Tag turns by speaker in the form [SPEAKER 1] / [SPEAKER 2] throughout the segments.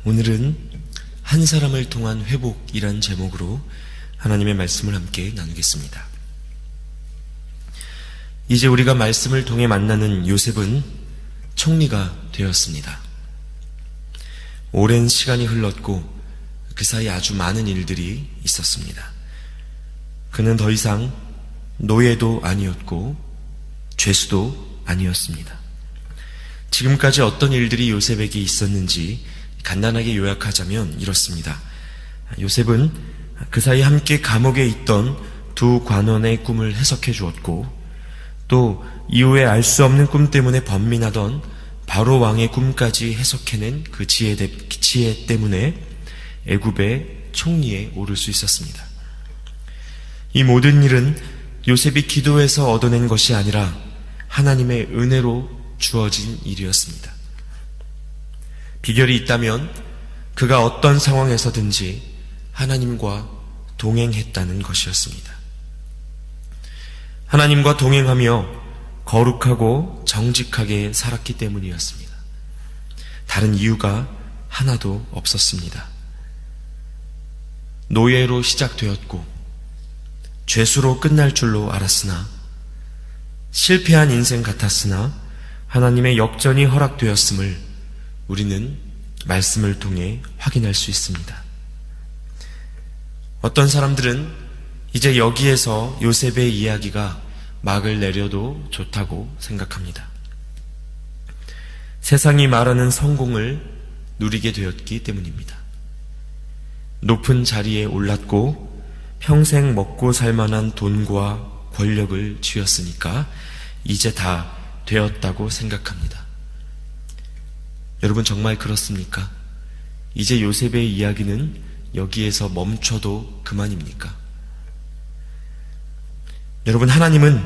[SPEAKER 1] 오늘은 한 사람을 통한 회복이란 제목으로 하나님의 말씀을 함께 나누겠습니다. 이제 우리가 말씀을 통해 만나는 요셉은 총리가 되었습니다. 오랜 시간이 흘렀고 그 사이 아주 많은 일들이 있었습니다. 그는 더 이상 노예도 아니었고 죄수도 아니었습니다. 지금까지 어떤 일들이 요셉에게 있었는지 간단하게 요약하자면 이렇습니다. 요셉은 그 사이 함께 감옥에 있던 두 관원의 꿈을 해석해 주었고, 또 이후에 알 수 없는 꿈 때문에 번민하던 바로 왕의 꿈까지 해석해낸 그 지혜 때문에 애굽의 총리에 오를 수 있었습니다. 이 모든 일은 요셉이 기도해서 얻어낸 것이 아니라 하나님의 은혜로 주어진 일이었습니다. 비결이 있다면 그가 어떤 상황에서든지 하나님과 동행했다는 것이었습니다. 하나님과 동행하며 거룩하고 정직하게 살았기 때문이었습니다. 다른 이유가 하나도 없었습니다. 노예로 시작되었고 죄수로 끝날 줄로 알았으나, 실패한 인생 같았으나 하나님의 역전이 허락되었음을 우리는 말씀을 통해 확인할 수 있습니다. 어떤 사람들은 이제 여기에서 요셉의 이야기가 막을 내려도 좋다고 생각합니다. 세상이 말하는 성공을 누리게 되었기 때문입니다. 높은 자리에 올랐고 평생 먹고 살 만한 돈과 권력을 쥐었으니까 이제 다 되었다고 생각합니다. 여러분, 정말 그렇습니까? 이제 요셉의 이야기는 여기에서 멈춰도 그만입니까? 여러분, 하나님은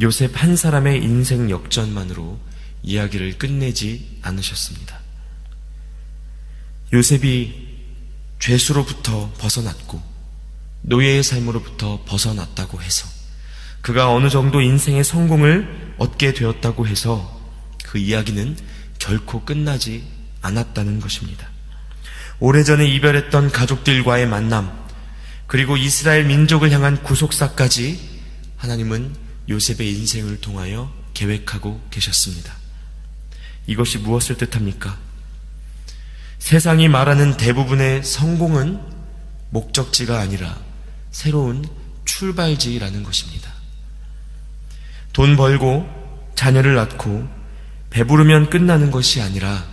[SPEAKER 1] 요셉 한 사람의 인생 역전만으로 이야기를 끝내지 않으셨습니다. 요셉이 죄수로부터 벗어났고 노예의 삶으로부터 벗어났다고 해서, 그가 어느 정도 인생의 성공을 얻게 되었다고 해서 그 이야기는 결코 끝나지 않았다는 것입니다. 오래전에 이별했던 가족들과의 만남, 그리고 이스라엘 민족을 향한 구속사까지 하나님은 요셉의 인생을 통하여 계획하고 계셨습니다. 이것이 무엇을 뜻합니까? 세상이 말하는 대부분의 성공은 목적지가 아니라 새로운 출발지라는 것입니다. 돈 벌고 자녀를 낳고 배부르면 끝나는 것이 아니라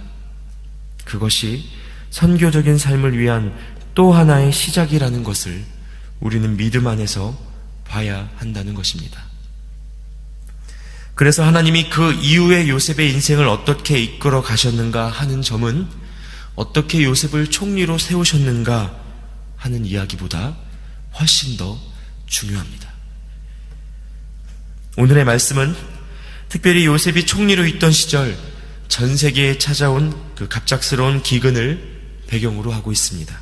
[SPEAKER 1] 그것이 선교적인 삶을 위한 또 하나의 시작이라는 것을 우리는 믿음 안에서 봐야 한다는 것입니다. 그래서 하나님이 그 이후에 요셉의 인생을 어떻게 이끌어 가셨는가 하는 점은 어떻게 요셉을 총리로 세우셨는가 하는 이야기보다 훨씬 더 중요합니다. 오늘의 말씀은 특별히 요셉이 총리로 있던 시절 전 세계에 찾아온 그 갑작스러운 기근을 배경으로 하고 있습니다.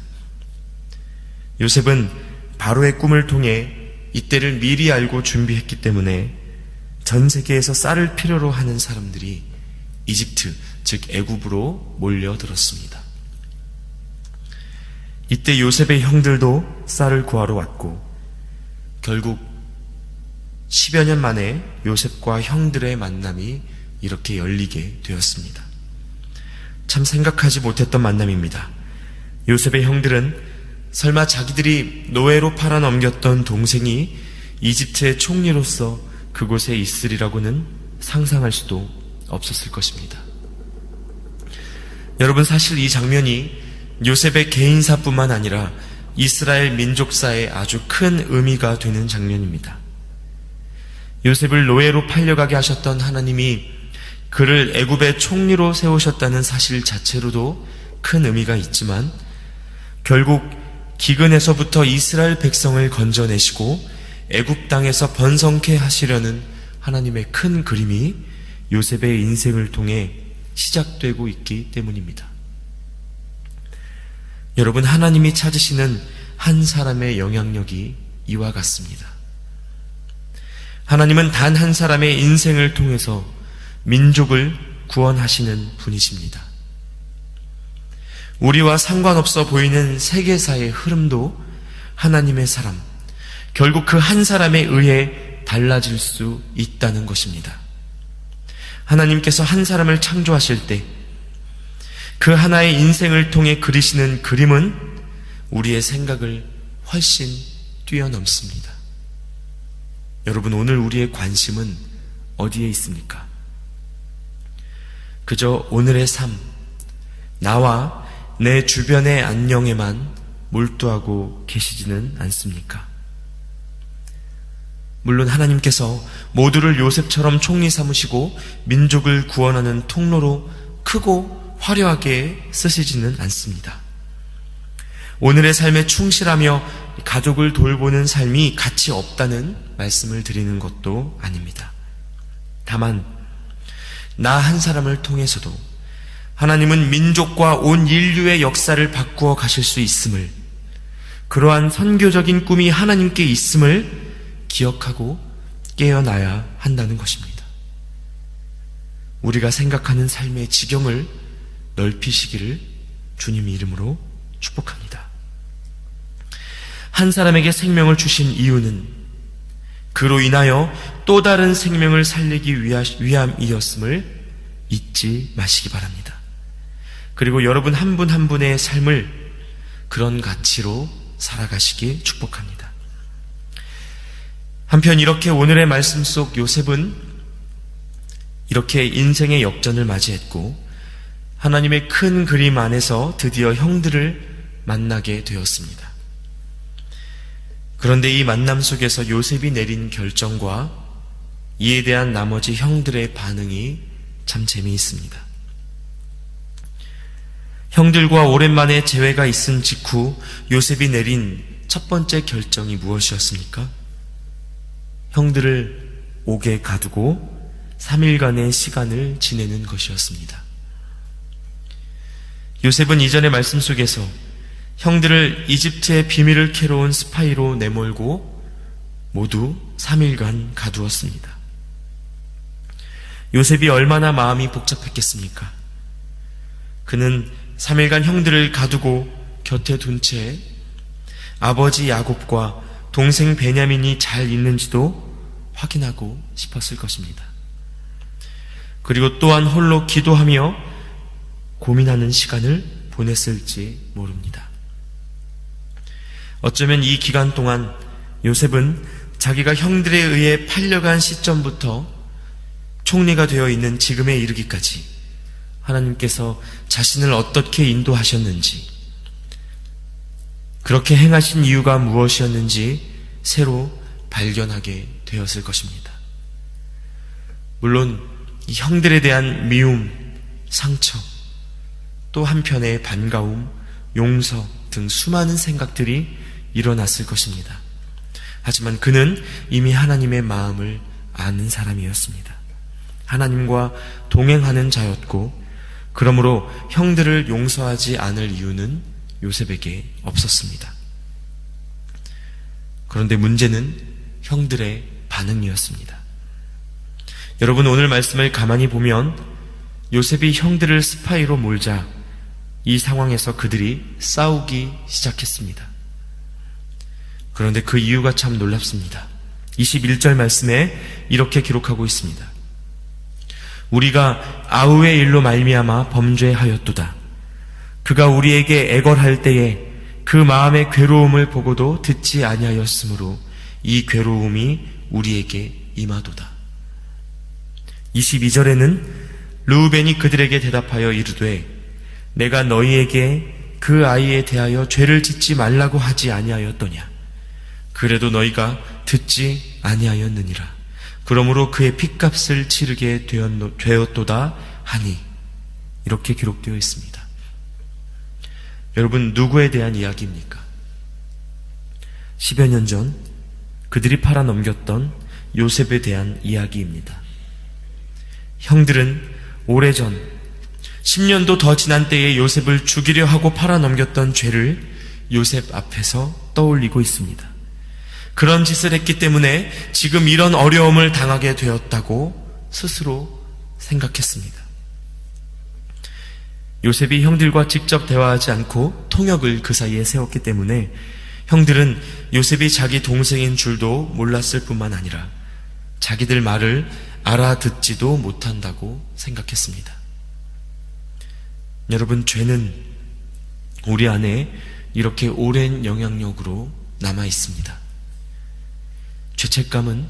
[SPEAKER 1] 요셉은 바로의 꿈을 통해 이때를 미리 알고 준비했기 때문에 전 세계에서 쌀을 필요로 하는 사람들이 이집트, 즉 애굽으로 몰려들었습니다. 이때 요셉의 형들도 쌀을 구하러 왔고, 결국 10여 년 만에 요셉과 형들의 만남이 이렇게 열리게 되었습니다. 참 생각하지 못했던 만남입니다. 요셉의 형들은 설마 자기들이 노예로 팔아넘겼던 동생이 이집트의 총리로서 그곳에 있으리라고는 상상할 수도 없었을 것입니다. 여러분, 사실 이 장면이 요셉의 개인사뿐만 아니라 이스라엘 민족사에 아주 큰 의미가 되는 장면입니다. 요셉을 노예로 팔려가게 하셨던 하나님이 그를 애굽의 총리로 세우셨다는 사실 자체로도 큰 의미가 있지만, 결국 기근에서부터 이스라엘 백성을 건져내시고 애굽 땅에서 번성케 하시려는 하나님의 큰 그림이 요셉의 인생을 통해 시작되고 있기 때문입니다. 여러분, 하나님이 찾으시는 한 사람의 영향력이 이와 같습니다. 하나님은 단 한 사람의 인생을 통해서 민족을 구원하시는 분이십니다. 우리와 상관없어 보이는 세계사의 흐름도 하나님의 사람, 결국 그 한 사람에 의해 달라질 수 있다는 것입니다. 하나님께서 한 사람을 창조하실 때 그 하나의 인생을 통해 그리시는 그림은 우리의 생각을 훨씬 뛰어넘습니다. 여러분, 오늘 우리의 관심은 어디에 있습니까? 그저 오늘의 삶, 나와 내 주변의 안녕에만 몰두하고 계시지는 않습니까? 물론 하나님께서 모두를 요셉처럼 총리 삼으시고 민족을 구원하는 통로로 크고 화려하게 쓰시지는 않습니다. 오늘의 삶에 충실하며 가족을 돌보는 삶이 가치 없다는 말씀을 드리는 것도 아닙니다. 다만 나 한 사람을 통해서도 하나님은 민족과 온 인류의 역사를 바꾸어 가실 수 있음을, 그러한 선교적인 꿈이 하나님께 있음을 기억하고 깨어나야 한다는 것입니다. 우리가 생각하는 삶의 지경을 넓히시기를 주님 이름으로 축복합니다. 한 사람에게 생명을 주신 이유는 그로 인하여 또 다른 생명을 살리기 위함이었음을 잊지 마시기 바랍니다. 그리고 여러분 한 분 한 분의 삶을 그런 가치로 살아가시기 축복합니다. 한편 이렇게 오늘의 말씀 속 요셉은 이렇게 인생의 역전을 맞이했고 하나님의 큰 그림 안에서 드디어 형들을 만나게 되었습니다. 그런데 이 만남 속에서 요셉이 내린 결정과 이에 대한 나머지 형들의 반응이 참 재미있습니다. 형들과 오랜만에 재회가 있은 직후 요셉이 내린 첫 번째 결정이 무엇이었습니까? 형들을 옥에 가두고 3일간의 시간을 지내는 것이었습니다. 요셉은 이전의 말씀 속에서 형들을 이집트의 비밀을 캐러 온 스파이로 내몰고 모두 3일간 가두었습니다. 요셉이 얼마나 마음이 복잡했겠습니까? 그는 3일간 형들을 가두고 곁에 둔 채 아버지 야곱과 동생 베냐민이 잘 있는지도 확인하고 싶었을 것입니다. 그리고 또한 홀로 기도하며 고민하는 시간을 보냈을지 모릅니다. 어쩌면 이 기간 동안 요셉은 자기가 형들에 의해 팔려간 시점부터 총리가 되어 있는 지금에 이르기까지 하나님께서 자신을 어떻게 인도하셨는지, 그렇게 행하신 이유가 무엇이었는지 새로 발견하게 되었을 것입니다. 물론 이 형들에 대한 미움, 상처, 또 한편의 반가움, 용서 등 수많은 생각들이 일어났을 것입니다. 하지만 그는 이미 하나님의 마음을 아는 사람이었습니다. 하나님과 동행하는 자였고, 그러므로 형들을 용서하지 않을 이유는 요셉에게 없었습니다. 그런데 문제는 형들의 반응이었습니다. 여러분, 오늘 말씀을 가만히 보면 요셉이 형들을 스파이로 몰자 이 상황에서 그들이 싸우기 시작했습니다. 그런데 그 이유가 참 놀랍습니다. 21절 말씀에 이렇게 기록하고 있습니다. 우리가 아우의 일로 말미암아 범죄하였도다. 그가 우리에게 애걸할 때에 그 마음의 괴로움을 보고도 듣지 아니하였으므로 이 괴로움이 우리에게 임하도다. 22절에는 르우벤이 그들에게 대답하여 이르되 내가 너희에게 그 아이에 대하여 죄를 짓지 말라고 하지 아니하였더냐. 그래도 너희가 듣지 아니하였느니라. 그러므로 그의 핏값을 치르게 되었도다 하니. 이렇게 기록되어 있습니다. 여러분, 누구에 대한 이야기입니까? 10여 년 전 그들이 팔아넘겼던 요셉에 대한 이야기입니다. 형들은 오래전 10년도 더 지난 때에 요셉을 죽이려 하고 팔아넘겼던 죄를 요셉 앞에서 떠올리고 있습니다. 그런 짓을 했기 때문에 지금 이런 어려움을 당하게 되었다고 스스로 생각했습니다. 요셉이 형들과 직접 대화하지 않고 통역을 그 사이에 세웠기 때문에 형들은 요셉이 자기 동생인 줄도 몰랐을 뿐만 아니라 자기들 말을 알아듣지도 못한다고 생각했습니다. 여러분, 죄는 우리 안에 이렇게 오랜 영향력으로 남아 있습니다. 죄책감은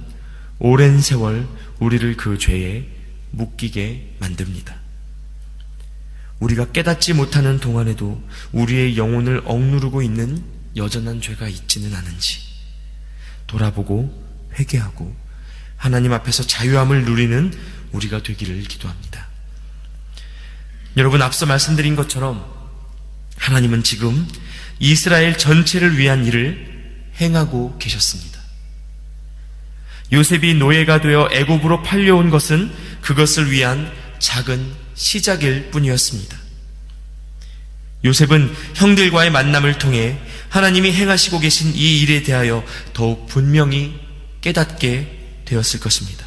[SPEAKER 1] 오랜 세월 우리를 그 죄에 묶이게 만듭니다. 우리가 깨닫지 못하는 동안에도 우리의 영혼을 억누르고 있는 여전한 죄가 있지는 않은지 돌아보고 회개하고 하나님 앞에서 자유함을 누리는 우리가 되기를 기도합니다. 여러분, 앞서 말씀드린 것처럼 하나님은 지금 이스라엘 전체를 위한 일을 행하고 계셨습니다. 요셉이 노예가 되어 애굽으로 팔려온 것은 그것을 위한 작은 시작일 뿐이었습니다. 요셉은 형들과의 만남을 통해 하나님이 행하시고 계신 이 일에 대하여 더욱 분명히 깨닫게 되었을 것입니다.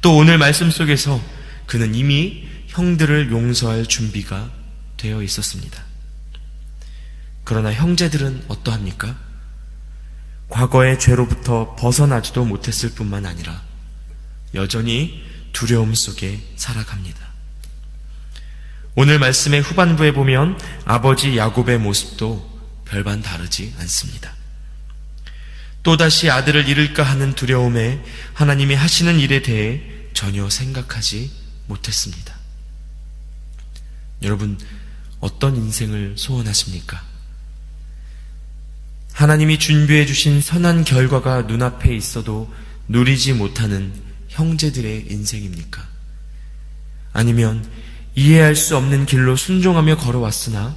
[SPEAKER 1] 또 오늘 말씀 속에서 그는 이미 형들을 용서할 준비가 되어 있었습니다. 그러나 형제들은 어떠합니까? 과거의 죄로부터 벗어나지도 못했을 뿐만 아니라 여전히 두려움 속에 살아갑니다. 오늘 말씀의 후반부에 보면 아버지 야곱의 모습도 별반 다르지 않습니다. 또다시 아들을 잃을까 하는 두려움에 하나님이 하시는 일에 대해 전혀 생각하지 못했습니다. 여러분, 어떤 인생을 소원하십니까? 하나님이 준비해 주신 선한 결과가 눈앞에 있어도 누리지 못하는 형제들의 인생입니까? 아니면 이해할 수 없는 길로 순종하며 걸어왔으나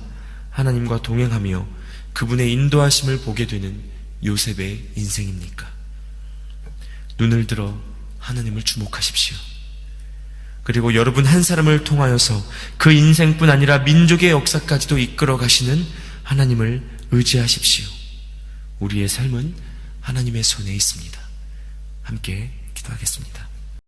[SPEAKER 1] 하나님과 동행하며 그분의 인도하심을 보게 되는 요셉의 인생입니까? 눈을 들어 하나님을 주목하십시오. 그리고 여러분 한 사람을 통하여서 그 인생뿐 아니라 민족의 역사까지도 이끌어 가시는 하나님을 의지하십시오. 우리의 삶은 하나님의 손에 있습니다. 함께 기도하겠습니다.